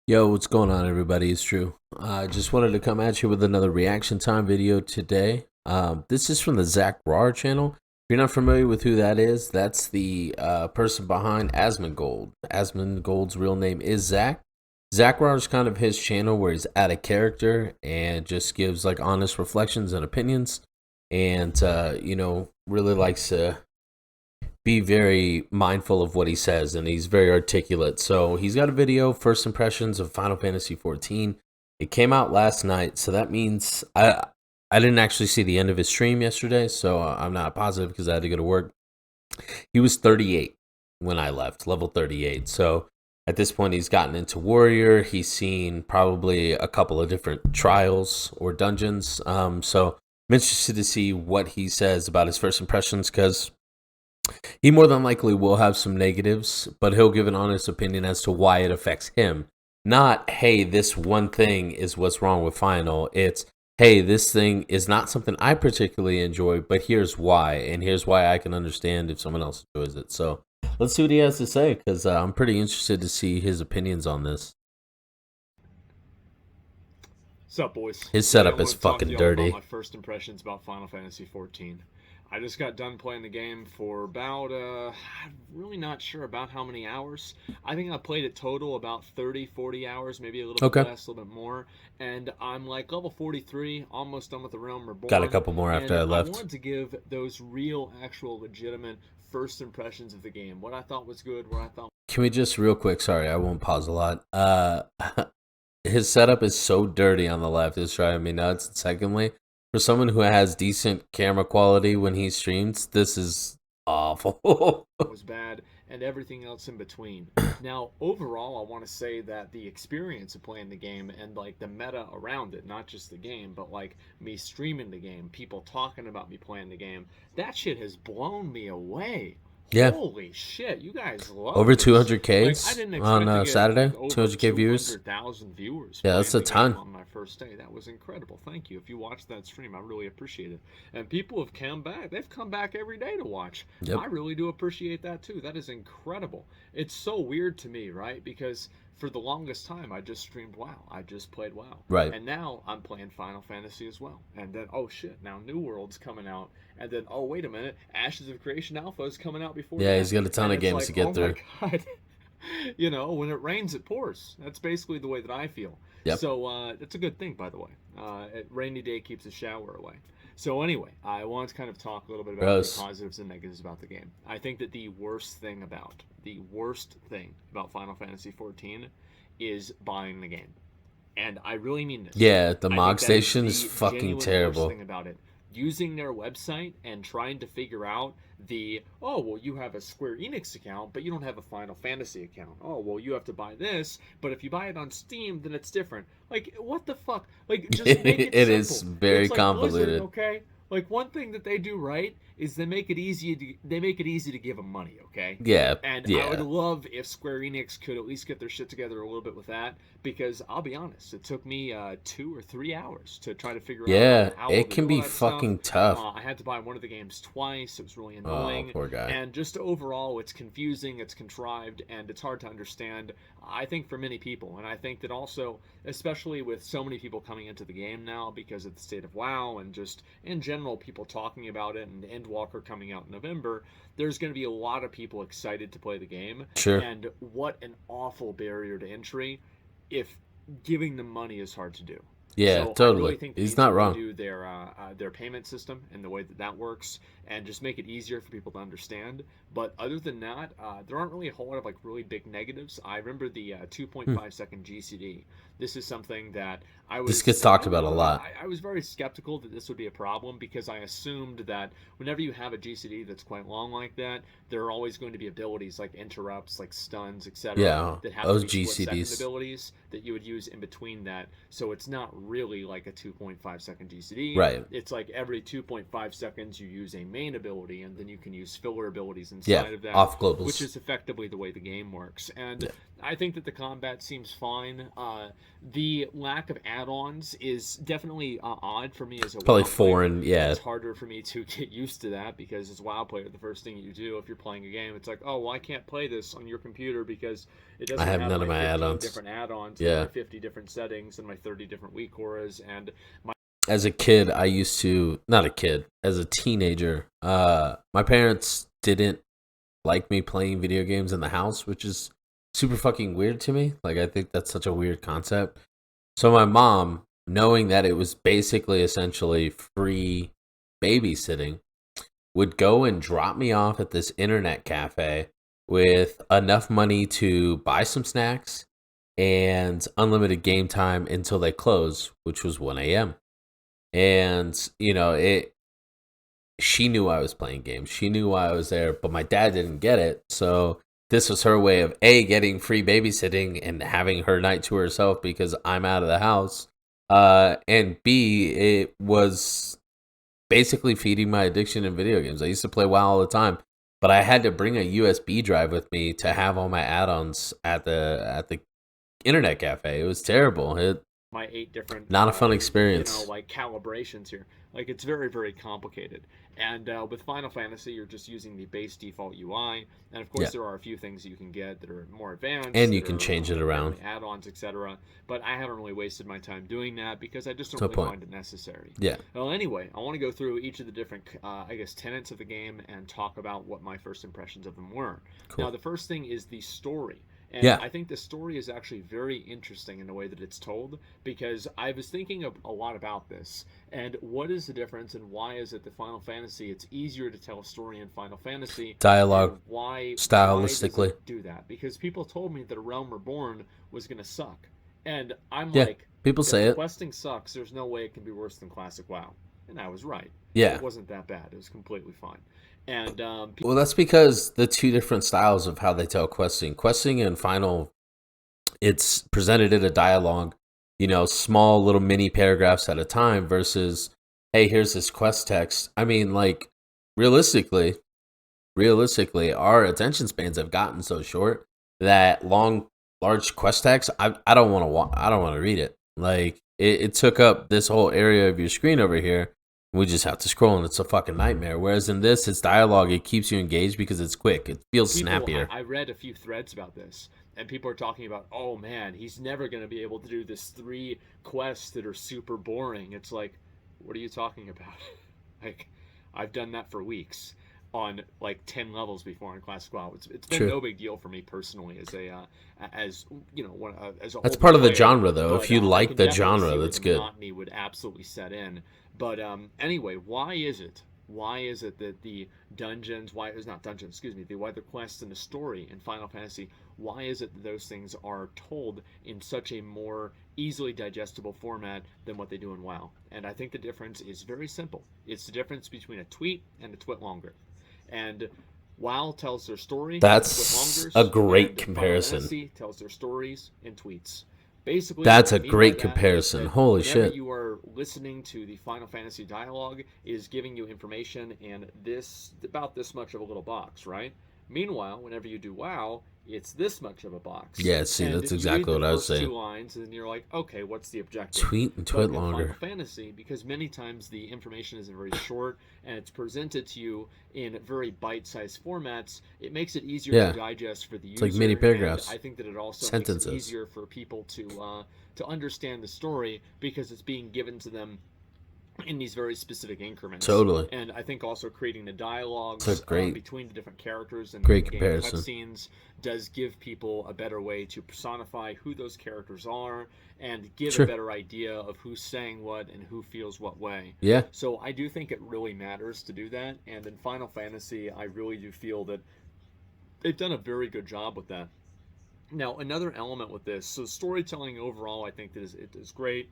Yo, what's going on, everybody? It's True. I just wanted to come at you with another reaction time video today. This is from the Zackrawwr channel. If you're not familiar with who that is, that's the person behind Asmongold. Asmongold's real name is Zack. Zackrawwr is kind of his channel where he's out of character and just gives like honest reflections and opinions, and really likes to be very mindful of what he says, and he's very articulate. So he's got a video, First Impressions of Final Fantasy XIV. It came out last night, so that means I didn't actually see the end of his stream yesterday, so I'm not positive because I had to go to work. He was 38 when I left, level 38. So at this point, he's gotten into Warrior. He's seen probably a couple of different trials or dungeons. So I'm interested to see what he says about his first impressions, because he more than likely will have some negatives, but he'll give an honest opinion as to why it affects him. Not, hey, this one thing is what's wrong with Final. It's, hey, this thing is not something I particularly enjoy, but here's why, and here's why I can understand if someone else enjoys it. So let's see what he has to say, because I'm pretty interested to see his opinions on this. What's up, boys? His Today I setup is want to talk to fucking y'all about dirty. my first impressions about Final Fantasy XIV. I just got done playing the game for about, I'm really not sure about how many hours. I think I played it total about 30, 40 hours, maybe a little bit Okay. less, a little bit more. And I'm like level 43, almost done with the Realm Got a Reborn. couple more after And I I left. wanted to give those real, actual, legitimate first impressions of the game. What I thought was good, what I thought. Can we just real quick, sorry, I won't pause a lot. His setup is so dirty on the left. It's driving me nuts. And secondly, for someone who has decent camera quality when he streams, this is awful. Was bad, and everything else in between. Now, overall, I want to say that the experience of playing the game and like the meta around it, not just the game, but like me streaming the game, people talking about me playing the game, that shit has blown me away. Yeah, Holy shit, you guys love over this. Like, I 200Ks didn't on expect to get Saturday. like over 200K viewers. 200,000 viewers Yeah, that's playing a the game ton. on my first day. That was incredible. Thank you. If you watched that stream, I really appreciate it. And people have come back. They've come back every day to watch. Yep. I really do appreciate that too. That is incredible. It's so weird to me, right? Because for the longest time, I just streamed WoW. I just played WoW. Right. And now I'm playing Final Fantasy as well. And then, oh shit, now New World's coming out. And then, oh, wait a minute, Ashes of Creation Alpha is coming out before Yeah, that. he's got a ton And of it's games like, to oh get my through. God. You know, when it rains, it pours. That's basically the way that I feel. Yep. So it's a good thing, by the way. Rainy day keeps a shower away. So anyway, I want to kind of talk a little bit about the Gross. positives and negatives about the game. I think that the worst thing about Final Fantasy XIV is buying the game, and I really mean this. Yeah, the I think Mog that is Station is the fucking genuine worst terrible. thing about it. Using their website and trying to figure out oh, well, you have a Square Enix account, but you don't have a Final Fantasy account. Oh, well, you have to buy this, but if you buy it on Steam, then it's different. Like, what the fuck? Like, just make it It simple. is very It's like Blizzard, convoluted. okay? Like, one thing that they do right is they make it easy to give them money, okay? Yeah, And I would yeah, love if Square Enix could at least get their shit together a little bit with that, because I'll be honest, it took me 2 or 3 hours to try to figure out yeah. how It to can do all be that stuff. fucking tough. I had to buy one of the games twice. It was really Oh, annoying. poor guy. And just overall, it's confusing, it's contrived, and it's hard to understand, I think, for many people. And I think that also, especially with so many people coming into the game now because of the state of WoW and just in general people talking about it, and Endwalker coming out in November, there's going to be a lot of people excited to play the game. Sure. And what an awful barrier to entry if giving them money is hard to do. Yeah, So I really totally. think they He's need to not wrong. redo their payment system and the way that that works, and just make it easier for people to understand. But other than that, there aren't really a whole lot of like really big negatives. I remember the 2.5 second GCD. This is something that This gets talked I don't about a know, lot. I was very skeptical that this would be a problem, because I assumed that whenever you have a GCD that's quite long like that, there are always going to be abilities like interrupts, like stuns, etc., Yeah, that have to those be split-second GCDs. abilities that you would use in between that. So it's not really like a 2.5 second GCD. Right. It's like every 2.5 seconds you use a main ability, and then you can use filler abilities Yeah, inside of that, off which globals. is effectively the way the game works. And Yeah. I think that the combat seems fine. The lack of add-ons is definitely odd for me as a Probably WoW player. foreign, yeah. It's harder for me to get used to that because as a WoW player, the first thing you do if you're playing a game, it's like, oh, well, I can't play this on your computer because it I doesn't have have none of my my 15 add-ons. different add-ons and Yeah. my 50 different settings and my 30 different weak auras and my As a kid, I used to, not a kid, as a teenager, my parents didn't like me playing video games in the house, which is super fucking weird to me. Like, I think that's such a weird concept. So my mom, knowing that it was basically essentially free babysitting, would go and drop me off at this internet cafe with enough money to buy some snacks and unlimited game time until they close, which was 1 a.m. And, she knew I was playing games. She knew why I was there, but my dad didn't get it. So this was her way of A, getting free babysitting and having her night to herself because I'm out of the house. And B, it was basically feeding my addiction in video games. I used to play WoW all the time, but I had to bring a USB drive with me to have all my add-ons at the internet cafe. It was terrible. my 8 different Not a fun experience. like calibrations here. Like it's very, very complicated. And with Final Fantasy, you're just using the base default UI, and of course Yeah. there are a few things you can get that are more advanced, And you that can are change it around. add-ons, etc. But I haven't really wasted my time doing that because I just don't No really point. find it necessary. Yeah. Well, anyway, I want to go through each of the different, tenets of the game and talk about what my first impressions of them were. Cool. Now, the first thing is the story. And Yeah. I think the story is actually very interesting in the way that it's told because I was thinking a lot about this and what is the difference and why is it that Final Fantasy it's easier to tell a story in Final Fantasy Dialogue, and why does stylistically. it do that? Because people told me that A Realm Reborn was going to suck. And I'm Yeah. like, People if say the it. questing sucks, there's no way it can be worse than Classic WoW. And I was right. Yeah. It wasn't that bad. It was completely fine. And Well, that's because the two different styles of how they tell questing. Questing in Final, it's presented in a dialogue, small little mini paragraphs at a time versus, hey, here's this quest text. I mean, like, realistically, our attention spans have gotten so short that large quest text, I don't want to I don't want to read it. Like, it took up this whole area of your screen over here. We just have to scroll, and it's a fucking nightmare. Whereas in this, it's dialogue. It keeps you engaged because it's quick. It feels snappier. I read a few threads about this, and people are talking about, oh man, he's never going to be able to do this 3 quests that are super boring. It's like, what are you talking about? Like, I've done that for weeks on like 10 levels before in Classic WoW. It's been True. no big deal for me personally as as a That's older part of the player, genre, though. but If you I like can the definitely genre, see where that's the good. monotony would absolutely set in. But anyway, why is it? Why is it that the dungeons, why is not dungeons, excuse me, the why the quests and the story in Final Fantasy, why is it that those things are told in such a more easily digestible format than what they do in WoW? And I think the difference is very simple. It's the difference between a tweet and a twit longer. And WoW tells their story That's in twit longers, a great and comparison. Final Fantasy tells their stories in tweets. Basically, That's what a I mean great by that is comparison. that Holy whenever shit. you are listening to the Final Fantasy dialogue, it is giving you information in about this much of a little box, right? Meanwhile, whenever you do WoW, it's this much of a box. Yeah, see, And that's you exactly read what I the was first saying. 2 lines, and you're like, okay, what's the objective? Tweet and But twit in Final longer. Fantasy, because many times the information is very short and it's presented to you in very bite-sized formats, it makes it easier Yeah. to digest for the It's user. like mini paragraphs. And I think that it also Sentences. makes it easier for people to understand the story because it's being given to them in these very specific increments. Totally. And I think also creating the dialogues It's a great- between the different characters and great game comparison. cutscenes does give people a better way to personify who those characters are and give Sure. a better idea of who's saying what and who feels what way. Yeah. So I do think it really matters to do that. And in Final Fantasy, I really do feel that they've done a very good job with that. Now, another element with this, so storytelling overall, I think that it is great.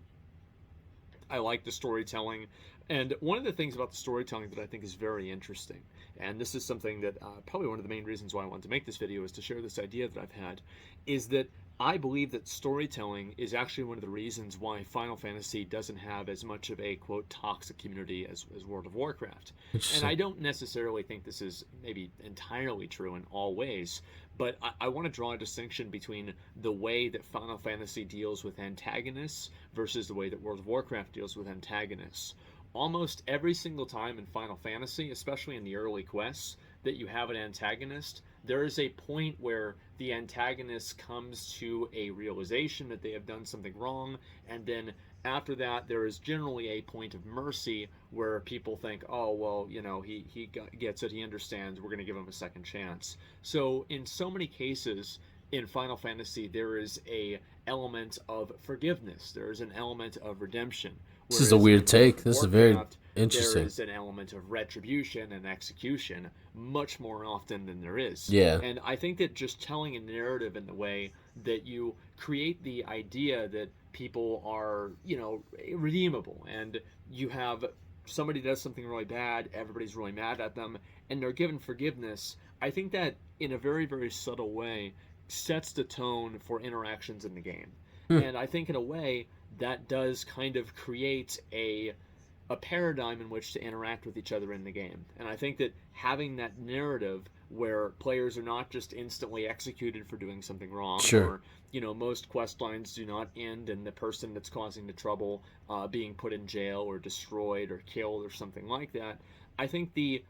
I like the storytelling. And one of the things about the storytelling that I think is very interesting, and this is something that probably one of the main reasons why I wanted to make this video is to share this idea that I've had, is that I believe that storytelling is actually one of the reasons why Final Fantasy doesn't have as much of a quote toxic community as World of Warcraft. And Interesting. I don't necessarily think this is maybe entirely true in all ways, but I want to draw a distinction between the way that Final Fantasy deals with antagonists versus the way that World of Warcraft deals with antagonists. Almost every single time in Final Fantasy, especially in the early quests, that you have an antagonist, there is a point where the antagonist comes to a realization that they have done something wrong, and then after that, there is generally a point of mercy where people think, oh, well, he gets it, he understands, we're going to give him a second chance. So, in so many cases, in Final Fantasy, there is a element of forgiveness. There is an element of redemption. This is a Whereas weird in World take. of This is very Warcraft, there interesting. is an element of retribution and execution much more often than there is. Yeah. And I think that just telling a narrative in the way that you create the idea that people are, redeemable, and you have somebody does something really bad, everybody's really mad at them, and they're given forgiveness. I think that in a very, very subtle way sets the tone for interactions in the game. Hmm. And I think in a way that does kind of create a paradigm in which to interact with each other in the game. And I think that having that narrative where players are not just instantly executed for doing something wrong, Sure. or most quest lines do not end in the person that's causing the trouble being put in jail or destroyed or killed or something like that. I think the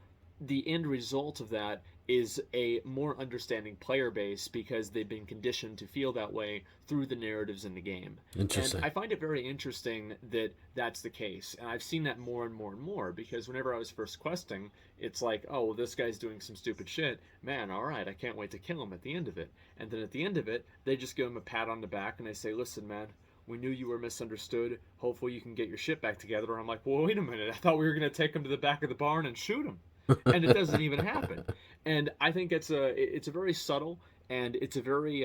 end result of that is a more understanding player base because they've been conditioned to feel that way through the narratives in the game. And Interesting. I find it very interesting that that's the case. And I've seen that more and more and more because whenever I was first questing, it's like, oh, well, this guy's doing some stupid shit. Man, all right, I can't wait to kill him at the end of it. And then at the end of it, they just give him a pat on the back and they say, listen, man, we knew you were misunderstood. Hopefully you can get your shit back together. And I'm like, well, wait a minute. I thought we were going to take him to the back of the barn and shoot him. And it doesn't even happen. And I think it's a very subtle and it's a very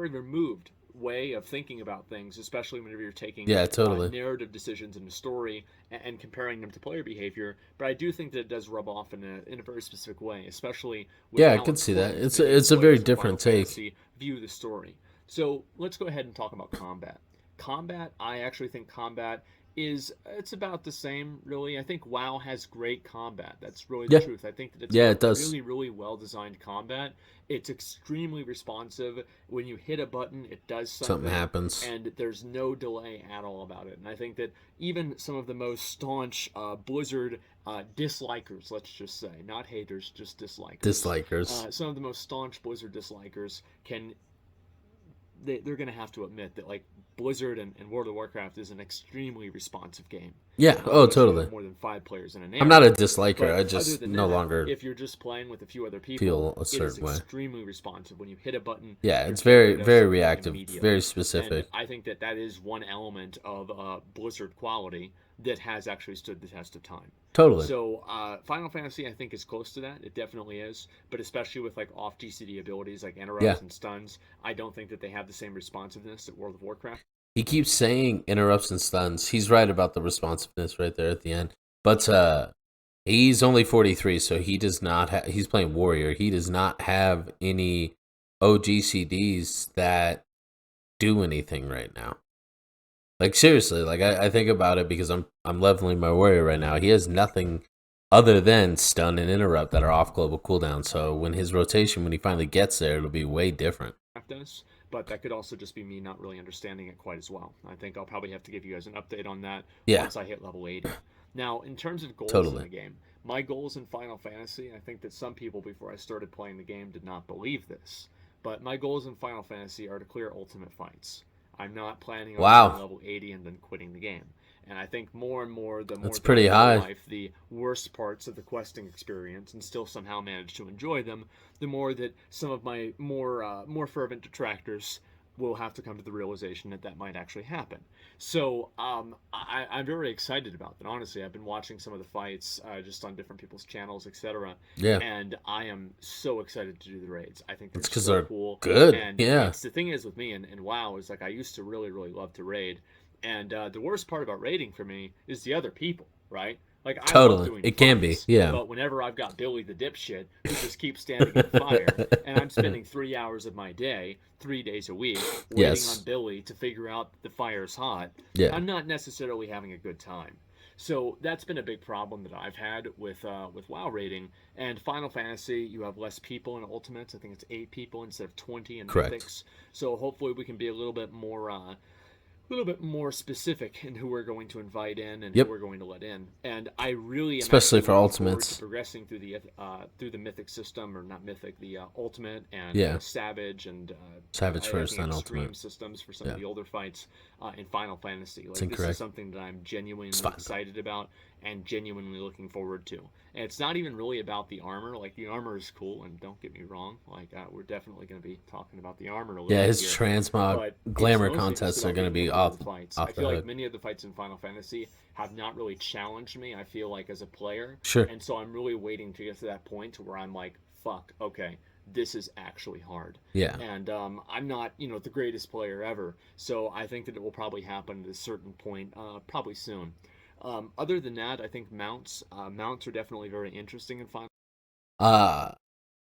removed way of thinking about things, especially whenever you're taking Yeah, totally. narrative decisions in the story and comparing them to player behavior. But I do think that it does rub off in a very specific way, especially with Yeah, I how could see that. important It's many of the it's a very players in Final different take. Fantasy view the story. So let's go ahead and talk about combat. Combat, I actually think combat is it's about the same really. I think WoW has great combat. That's really the Yeah, truth. I think that it's yeah, got it does. really really well designed combat. It's extremely responsive. When you hit a button, it does Something something happens. and there's no delay at all about it. And I think that even some of the most staunch Blizzard dislikers, let's just say, not haters, just dislikers, Dislikers. some of the most staunch Blizzard dislikers can they're going to have to admit that like Blizzard and World of Warcraft is an extremely responsive game. Yeah. Oh, Unless you totally. have more than 5 players in an I'm not a area. disliker. But I other just than no that, longer if you're just playing with a few other people, feel a it is certain way. extremely responsive. When you hit a button, Yeah, your it's character very does very something reactive, very immediately. And specific. I think that that is one element of Blizzard quality that has actually stood the test of time. Totally. So Final Fantasy, I think, is close to that. It definitely is, but especially with like off GCD abilities like Yeah. interrupts and stuns, I don't think that they have the same responsiveness that World of Warcraft. He keeps saying interrupts and stuns. He's right about the responsiveness right there at the end. But he's only 43, so he does not have. He's playing warrior. He does not have any OGCDs that do anything right now. Like seriously, like I think about it because I'm leveling my warrior right now. He has nothing other than stun and interrupt that are off global cooldown. So when his rotation, when he finally gets there, it'll be way different. Does, but that could also just be me not really understanding it quite as well. I think I'll probably have to give you guys an update on that Yeah, once I hit level 80. Now, in terms of goals in totally. the game, my goals in Final Fantasy, I think that some people before I started playing the game did not believe this, but my goals in Final Fantasy are to clear ultimate fights. I'm not planning on hitting Wow, level 80 and then quitting the game. And I think more and more, the more that's that I pretty real high. life the worst parts of the questing experience and still somehow manage to enjoy them, the more that some of my more fervent detractors will have to come to the realization that that might actually happen. So I'm very excited about that. Honestly, I've been watching some of the fights just on different people's channels, etc. Yeah, And I am so excited to do the raids. I think they're it's because so they're cool. good. And Yeah, it's the thing is with me and WoW is like I used to really really love to raid, and the worst part about raiding for me is the other people, right? Like, I love Totally. doing It can be. fights, Yeah. but whenever I've got Billy the dipshit who just keeps standing in the fire, and I'm spending 3 hours of my day, 3 days a week, waiting on Yes. Billy to figure out that the fire's hot, Yeah. I'm not necessarily having a good time. So that's been a big problem that I've had with WoW rating. And Final Fantasy, you have less people in Ultimates. I think it's 8 people instead of 20 in Correct. Mythics. So hopefully we can be a little bit more specific in who we're going to invite in and who Yep. we're going to let in. And I really am Especially actually for looking forward to ultimates. progressing through the mythic system, or not mythic, the ultimate and Yeah. savage and Savage I first, think then extreme ultimate. systems for some of Yeah. the older fights in Final Fantasy. It's Like, this is incorrect. something that I'm It's genuinely fine. excited about and genuinely looking forward to. And it's not even really about the armor. Like, the armor is cool, and don't get me wrong. Like, we're definitely going to be talking about the armor a little Yeah, bit his here, transmog but it's glamour mostly just contests are about going to being be able to do off the fights. I off the feel like hood. many of the fights in Final Fantasy have not really challenged me, I feel like, as a player. Sure. And so I'm really waiting to get to that point to where I'm like, fuck, okay, this is actually hard. Yeah. And I'm not, the greatest player ever. So I think that it will probably happen at a certain point, probably soon. Other than that, I think mounts are definitely very interesting in Final. Uh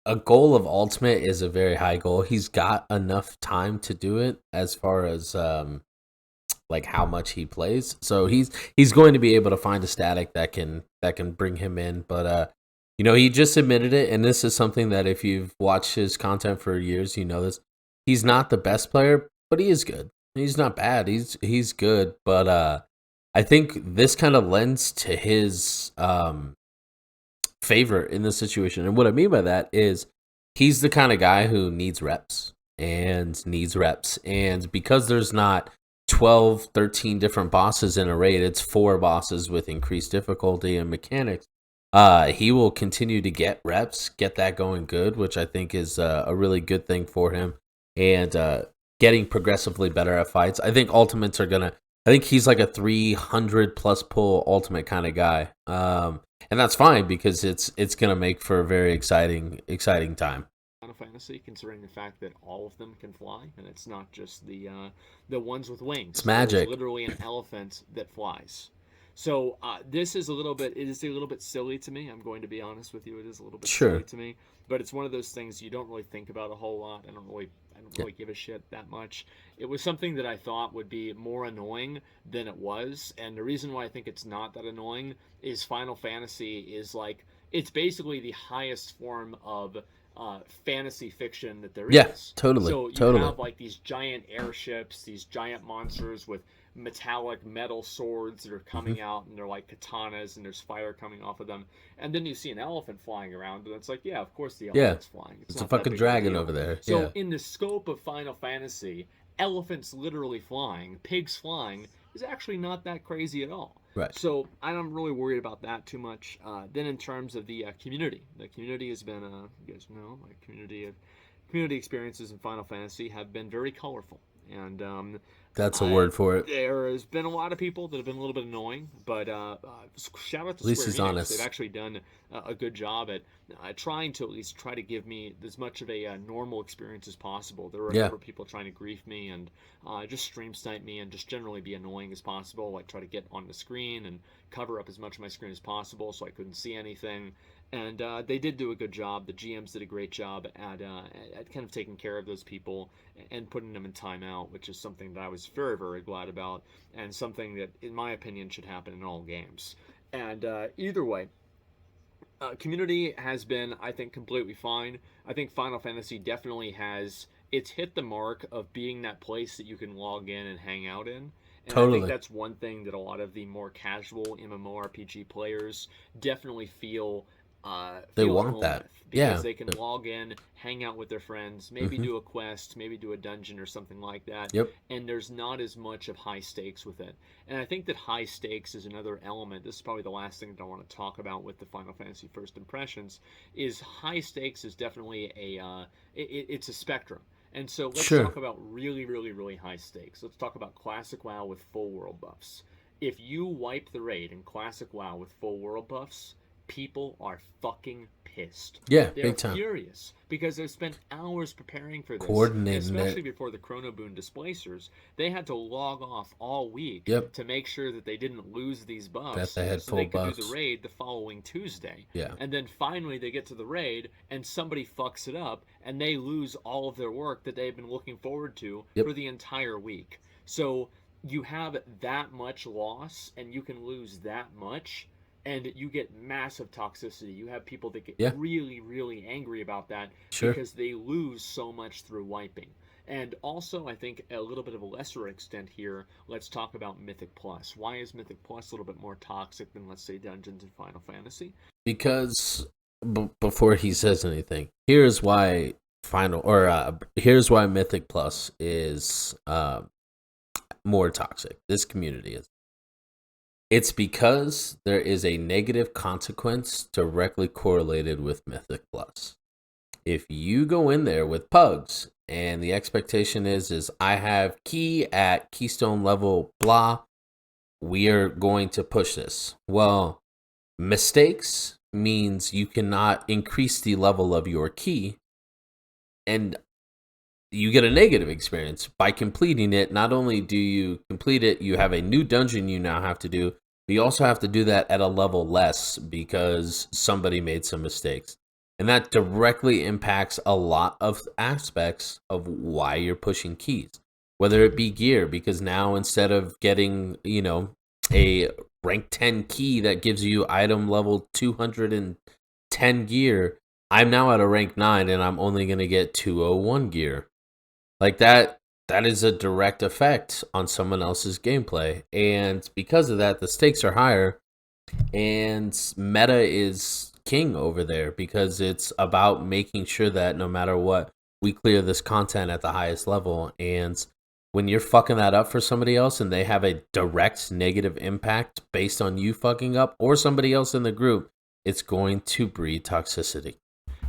a goal of ultimate is a very high goal. He's got enough time to do it as far as like how much he plays. So he's going to be able to find a static that can bring him in. But he just admitted it, and this is something that if you've watched his content for years, you know this. He's not the best player, but he is good. He's not bad. He's good, but I think this kind of lends to his favor in this situation. And what I mean by that is he's the kind of guy who needs reps and needs reps. And because there's not 12, 13 different bosses in a raid, it's 4 bosses with increased difficulty and mechanics. He will continue to get reps, get that going good, which I think is a really good thing for him. And getting progressively better at fights. I think ultimates are gonna. I think he's like a 300 plus pull ultimate kind of guy. And that's fine because it's gonna make for a very exciting time. Final Fantasy, considering the fact that all of them can fly, and it's not just the ones with It's wings. There's magic. literally an elephant that flies. So this is a little bit. It is a little bit silly to me. I'm going to be honest with you. It is a little bit silly Sure. to me, but it's one of those things you don't really think about a whole lot. I don't Yeah. really give a shit that much. It was something that I thought would be more annoying than it was, and the reason why I think it's not that annoying is Final Fantasy is like, it's basically the highest form of fantasy fiction that there Yeah. is. Totally. So you Totally. have like these giant airships, these giant monsters with metallic metal swords that are Hmm. coming out, and they're like katanas, and there's fire coming off of them. And then you see an elephant flying around, and it's like, yeah, of course the Yeah. elephant's flying. It's It's a not that fucking big of a dragon deal. over there. So Yeah. in the scope of Final Fantasy, elephants literally flying, pigs flying, is actually not that crazy at all. Right. So I'm really worried about that too much. Then in terms of the community has been, you guys know, my community experiences in Final Fantasy have been very colorful, and That's a word for it. there has been a lot of people that have been a little bit annoying, but shout out to At least Square he's Enix. honest. They've actually done a good job at trying to at least try to give me as much of a normal experience as possible. There were a Yeah. number of people trying to grief me and just stream snipe me and just generally be annoying as possible, like try to get on the screen and cover up as much of my screen as possible so I couldn't see anything. And they did do a good job. The GMs did a great job at kind of taking care of those people and putting them in timeout, which is something that I was very, very glad about, and something that, in my opinion, should happen in all games. And either way, community has been, I think, completely fine. I think Final Fantasy definitely has, it's hit the mark of being that place that you can log in and hang out in. And I think Totally. that's one thing that a lot of the more casual MMORPG players definitely They feel at want home that. with, Yeah. because they can log in, hang out with their friends, maybe Hmm. do a quest, maybe do a dungeon or something like that, Yep. and there's not as much of high stakes with it. And I think that high stakes is another element. This is probably the last thing that I want to talk about with the Final Fantasy First Impressions. Is high stakes is definitely it's a spectrum. And so let's Sure. talk about really, really, really high stakes. Let's talk about Classic WoW with full world buffs. If you wipe the raid in Classic WoW with full world buffs, people are fucking pissed. Yeah, They're big time. furious because they've spent hours preparing for this, and Coordinating especially it. before the Chrono Boon Displacers, they had to log off all week Yep. to make sure that they didn't lose these That buffs they had so full they could do the buffs. raid the following Tuesday. Yeah. And then finally they get to the raid and somebody fucks it up and they lose all of their work that they've been looking forward to Yep. for the entire week. So you have that much loss and you can lose that much and you get massive toxicity. You have people that get Yeah. really, really angry about that Sure. because they lose so much through wiping. And also, I think a little bit of a lesser extent here, let's talk about Mythic Plus. Why is Mythic Plus a little bit more toxic than, let's say, Dungeons and Final Fantasy? Because before he says anything, here's why here's why Mythic Plus is more toxic. This community is. It's because there is a negative consequence directly correlated with Mythic Plus. If you go in there with pugs and the expectation is I have key at keystone level blah, we are going to push this. Well, mistakes means you cannot increase the level of your key, and you get a negative experience by completing it. Not only do you complete it, you have a new dungeon you now have to do, but you also have to do that at a level less because somebody made some mistakes. And that directly impacts a lot of aspects of why you're pushing keys. Whether it be gear, because now instead of getting, a rank 10 key that gives you item level 210 gear, I'm now at a rank 9 and I'm only going to get 201 gear. Like that is a direct effect on someone else's gameplay. And because of that, the stakes are higher and meta is king over there because it's about making sure that no matter what, we clear this content at the highest level. And when you're fucking that up for somebody else and they have a direct negative impact based on you fucking up or somebody else in the group, it's going to breed toxicity.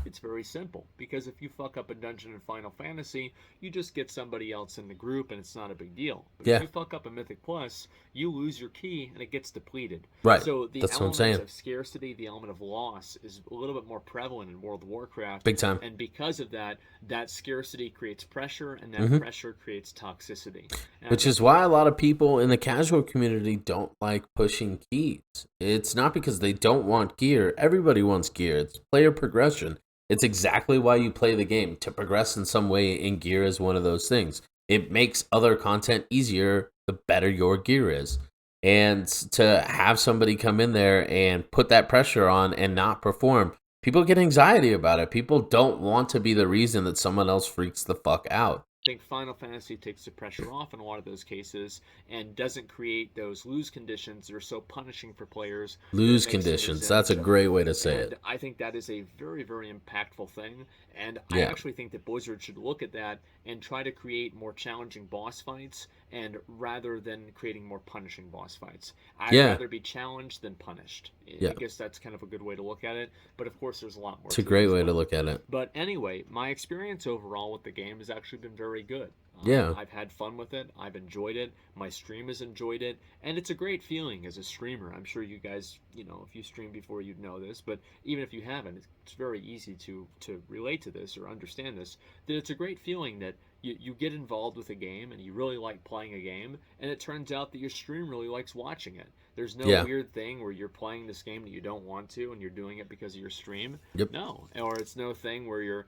It's very simple, because if you fuck up a dungeon in Final Fantasy, you just get somebody else in the group and it's not a big deal. But Yeah. if you fuck up a Mythic Plus, you lose your key and it gets depleted. Right. So the That's what I'm element saying. of scarcity, the element of loss is a little bit more prevalent in World of Warcraft. Big time. And because of that, that scarcity creates pressure and that pressure creates toxicity. And which is why a lot of people in the casual community don't like pushing keys. It's not because they don't want gear. Everybody wants gear. It's player progression. It's exactly why you play the game, to progress in some way, and gear is one of those things. It makes other content easier the better your gear is. And to have somebody come in there and put that pressure on and not perform, people get anxiety about it. People don't want to be the reason that someone else freaks the fuck out. I think Final Fantasy takes the pressure off in a lot of those cases and doesn't create those lose conditions that are so punishing for players. Lose conditions. That's a great way to say it. I think that is a very, very impactful thing. And I actually think that Blizzard should look at that and try to create more challenging boss fights, and rather than creating more punishing boss fights. I'd rather be challenged than punished. I guess that's kind of a good way to look at it. But of course, there's a lot more. It's a great way to look at it. But anyway, my experience overall with the game has actually been very good. I've had fun with it. I've enjoyed it. My stream has enjoyed it. And it's a great feeling as a streamer. I'm sure you guys, if you streamed before, you'd know this. But even if you haven't, it's very easy to relate to this or understand this, that it's a great feeling that you get involved with a game and you really like playing a game, and it turns out that your stream really likes watching it. There's no weird thing where you're playing this game that you don't want to and you're doing it because of your stream. No. Or it's no thing where you're,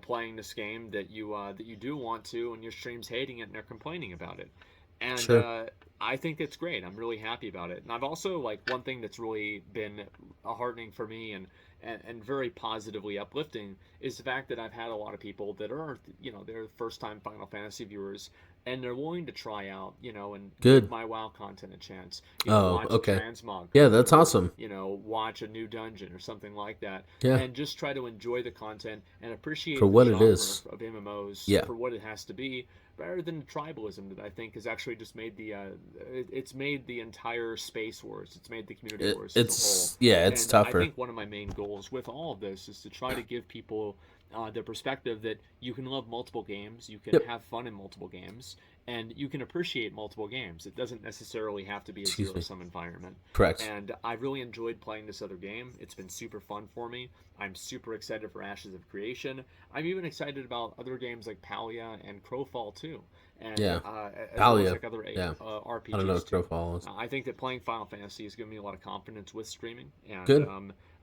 playing this game that you do want to and your stream's hating it and they're complaining about it. And I think it's great. I'm really happy about it. And I've also, one thing that's really been heartening for me and very positively uplifting is the fact that I've had a lot of people that are, they're first-time Final Fantasy viewers, and they're willing to try out, and give my WoW content a chance. Watch a transmog. Yeah, that's awesome. Watch a new dungeon or something like that. Yeah. And just try to enjoy the content and appreciate for what the it is of MMOs for what it has to be, rather than tribalism that I think has actually just made it's made the entire space worse. It's made the community worse as a whole. It's tougher. I think one of my main goals with all of this is to try to give people the perspective that you can love multiple games, you can have fun in multiple games, and you can appreciate multiple games. It doesn't necessarily have to be a Excuse zero me. sum environment. Correct. And I really enjoyed playing this other game. It's been super fun for me. I'm super excited for Ashes of Creation. I'm even excited about other games like Palia and Crowfall too, and Yeah. as well as Palia. like other Yeah. I don't know RPGs what too. Crowfall is. I think that playing Final Fantasy has given me a lot of confidence with streaming, and Good.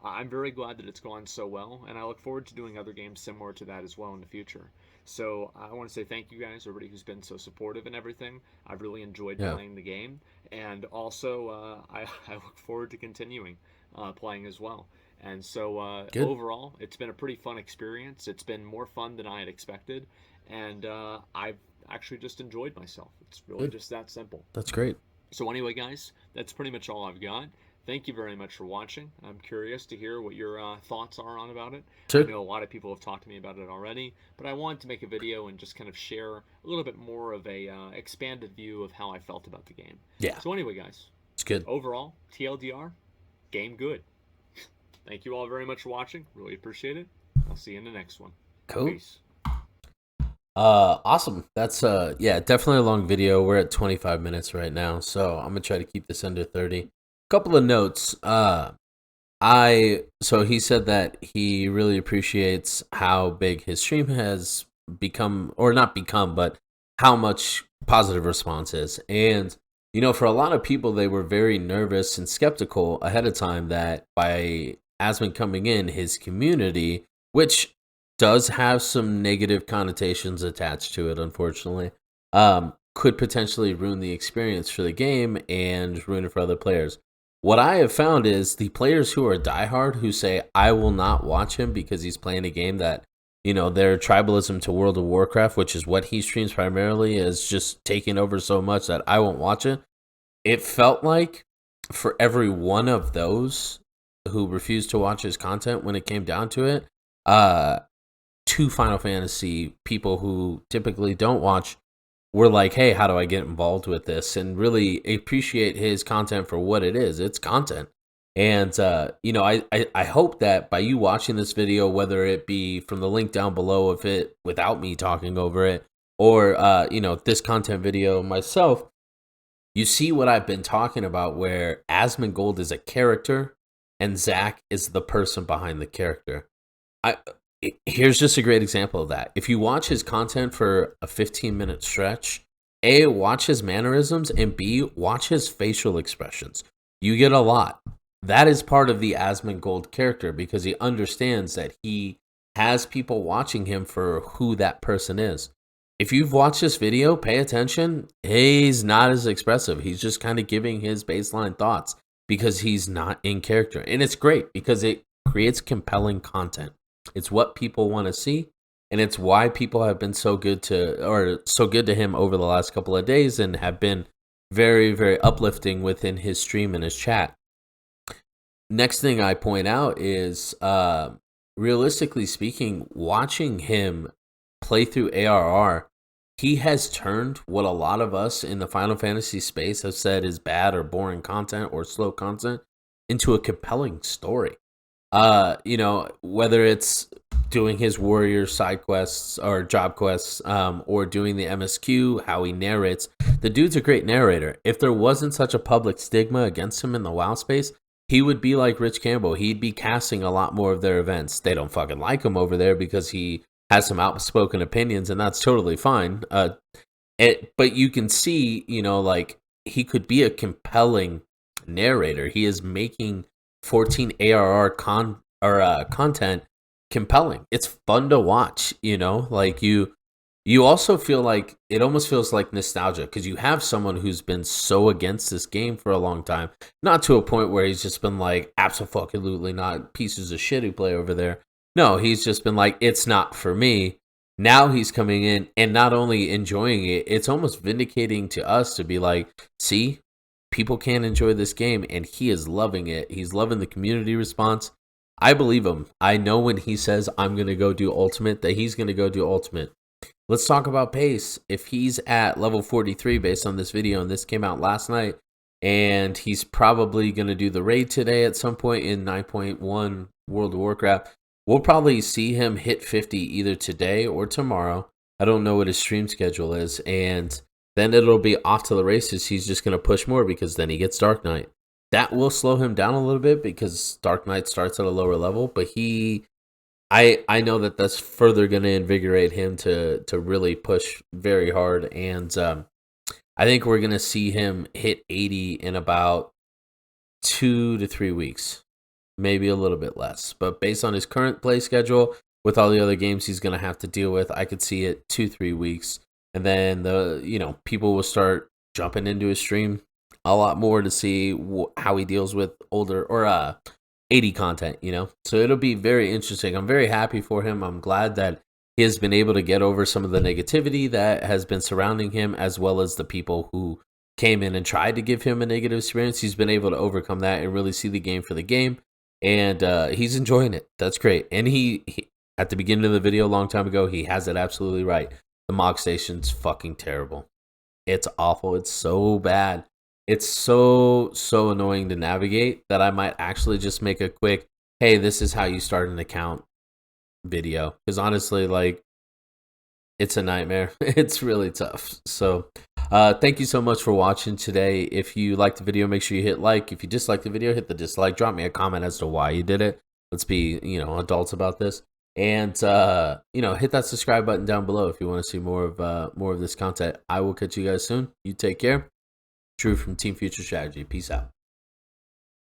I'm very glad that it's gone so well, and I look forward to doing other games similar to that as well in the future. So I want to say thank you guys, everybody who's been so supportive and everything. I've really enjoyed Yeah. playing the game, and also I look forward to continuing playing as well. And so Good. overall, it's been a pretty fun experience. It's been more fun than I had expected, and I've actually just enjoyed myself. It's really Good. just that simple. That's great. So anyway, guys, that's pretty much all I've got. Thank you very much for watching. I'm curious to hear what your thoughts are on about it. I Sure. know a lot of people have talked to me about it already, but I wanted to make a video and just kind of share a little bit more of a expanded view of how I felt about the game. Yeah. So anyway, guys, It's good. overall, TLDR, game good. Thank you all very much for watching. Really appreciate it. I'll see you in the next one. Cool. Peace. Awesome. That's yeah, definitely a long video. We're at 25 minutes right now, so I'm gonna try to keep this under 30. Couple of notes. So he said that he really appreciates how big his stream has become, or not become, but how much positive response is. And you know, for a lot of people, they were very nervous and skeptical ahead of time that by Asmon coming in, his community, which does have some negative connotations attached to it, unfortunately, could potentially ruin the experience for the game and ruin it for other players. What I have found is the players who are diehard, who say, I will not watch him because he's playing a game that, you know, their tribalism to World of Warcraft, which is what he streams primarily, is just taking over so much that I won't watch it. It felt like for every one of those who refused to watch his content when it came down to it, two Final Fantasy people who typically don't watch were like, hey, how do I get involved with this? And really appreciate his content for what it is. It's content. And, you know, I hope that by you watching this video, whether it be from the link down below of it without me talking over it, or, you know, this content video myself, you see what I've been talking about, where Asmongold is a character and Zack is the person behind the character. Here's just a great example of that. If you watch his content for a 15-minute stretch, A, watch his mannerisms, and B, watch his facial expressions. You get a lot. That is part of the Asmongold character because he understands that he has people watching him for who that person is. If you've watched this video, pay attention. He's not as expressive. He's just kind of giving his baseline thoughts because he's not in character. And it's great because it creates compelling content. It's what people want to see, and it's why people have been so good to him over the last couple of days and have been very, very uplifting within his stream and his chat. Next thing I point out is, realistically speaking, watching him play through ARR, he has turned what a lot of us in the Final Fantasy space have said is bad or boring content or slow content into a compelling story. You know, whether it's doing his warrior side quests or job quests, or doing the MSQ, how he narrates. The dude's a great narrator. If there wasn't such a public stigma against him in the WoW space, he would be like Rich Campbell. He'd be casting a lot more of their events. They don't fucking like him over there because he has some outspoken opinions, and that's totally fine. But you can see, you know, like, he could be a compelling narrator. He is making 14 ARR content compelling. It's fun to watch, you know, like you also feel like it almost feels like nostalgia because you have someone who's been so against this game for a long time, not to a point where he's just been like, absolutely not, pieces of shit who play over there. No, he's just been like, it's not for me. Now he's coming in and not only enjoying it, it's almost vindicating to us to be like, see, people can enjoy this game, and he is loving it. He's loving the community response. I believe him. I know when he says, I'm going to go do Ultimate, that he's going to go do Ultimate. Let's talk about pace. If he's at level 43 based on this video, and this came out last night, and he's probably going to do the raid today at some point in 9.1 World of Warcraft, we'll probably see him hit 50 either today or tomorrow. I don't know what his stream schedule is, and then it'll be off to the races. He's just going to push more because then he gets Dark Knight. That will slow him down a little bit because Dark Knight starts at a lower level, but I know that that's further going to invigorate him to really push very hard, and I think we're going to see him hit 80 in about 2 to 3 weeks, maybe a little bit less. But based on his current play schedule, with all the other games he's going to have to deal with, I could see it 2-3 weeks, and then people will start jumping into his stream a lot more to see how he deals with older or 80 content, So it'll be very interesting. I'm very happy for him. I'm glad that he has been able to get over some of the negativity that has been surrounding him, as well as the people who came in and tried to give him a negative experience. He's been able to overcome that and really see the game for the game, and he's enjoying it. That's great. And he at the beginning of the video a long time ago, he has it absolutely right. The Mog Station's fucking terrible. It's awful. It's so bad. It's so annoying to navigate that I might actually just make a quick, hey, this is how you start an account video. Because honestly, like, it's a nightmare. It's really tough. So thank you so much for watching today. If you liked the video, make sure you hit like. If you dislike the video, hit the dislike. Drop me a comment as to why you did it. Let's be, adults about this. And hit that subscribe button down below if you want to see more of this content. I will catch you guys soon. You take care. Drew from Team Future Strategy. Peace out.